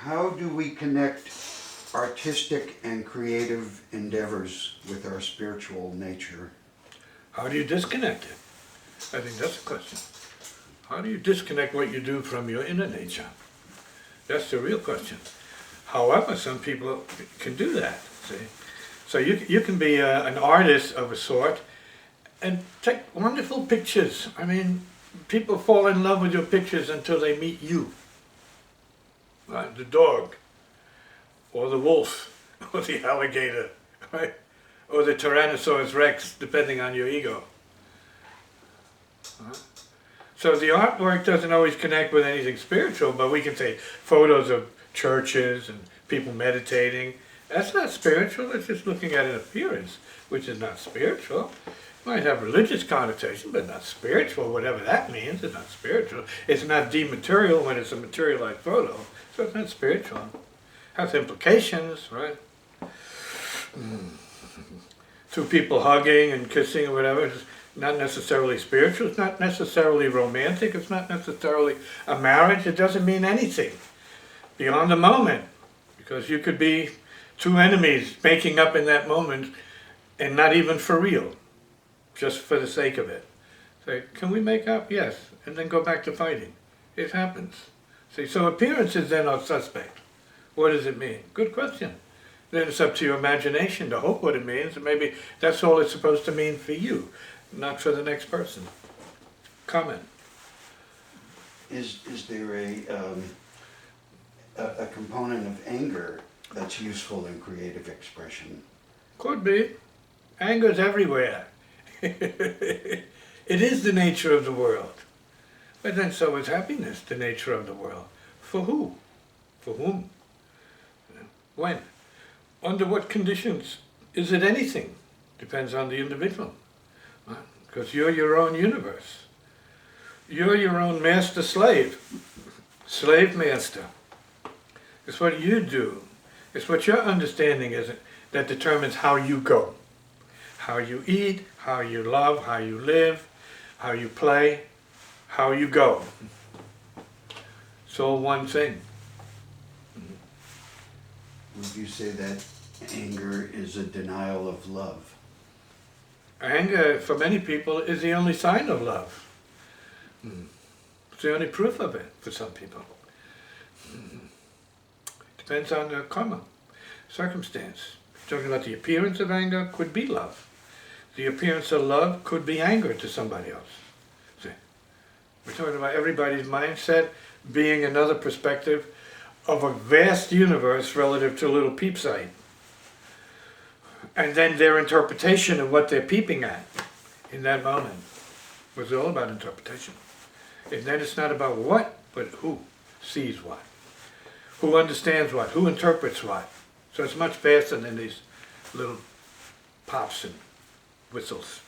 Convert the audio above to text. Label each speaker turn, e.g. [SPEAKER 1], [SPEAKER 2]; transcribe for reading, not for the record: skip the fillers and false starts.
[SPEAKER 1] how do we connect artistic and creative endeavors with our spiritual nature?
[SPEAKER 2] How do you disconnect it? I think that's the question. How do you disconnect what you do from your inner nature? That's the real question. However, some people can do that, see? So you can be an artist of a sort and take wonderful pictures. I mean, people fall in love with your pictures until they meet you. Right? The dog, or the wolf, or the alligator, right? Or the Tyrannosaurus Rex, depending on your ego. Right? So the artwork doesn't always connect with anything spiritual, but we can say photos of churches and people meditating. That's not spiritual, it's just looking at an appearance, which is not spiritual. It might have religious connotation, but not spiritual, whatever that means. It's not spiritual. It's not dematerial when it's a materialized photo, so it's not spiritual. It has implications, right? Two people hugging and kissing or whatever, it's not necessarily spiritual, it's not necessarily romantic, it's not necessarily a marriage, it doesn't mean anything beyond the moment, because you could be two enemies making up in that moment and not even for real, just for the sake of it. Say, can we make up? Yes, and then go back to fighting. It happens. See, so appearances then are suspect. What does it mean? Good question. Then it's up to your imagination to hope what it means, and maybe that's all it's supposed to mean for you, not for the next person. Comment.
[SPEAKER 1] Is there a component of anger that's useful in creative expression?
[SPEAKER 2] Could be. Anger's everywhere. It is the nature of the world. But then so is happiness, the nature of the world. For who? For whom? When? Under what conditions? Is it anything? Depends on the individual. Because you're your own universe. You're your own master-slave. Slave-master. It's what you do. It's what your understanding is that determines how you go. How you eat, how you love, how you live, how you play, how you go. It's all one thing.
[SPEAKER 1] Would you say that anger is a denial of love?
[SPEAKER 2] Anger, for many people, is the only sign of love. It's the only proof of it for some people. Depends on the karma, circumstance. Talking about the appearance of anger could be love. The appearance of love could be anger to somebody else. See? We're talking about everybody's mindset being another perspective of a vast universe relative to a little peep sight. And then their interpretation of what they're peeping at in that moment was all about interpretation. And then it's not about what, but who sees what. Who understands what, who interprets what. So it's much faster than these little pops and whistles.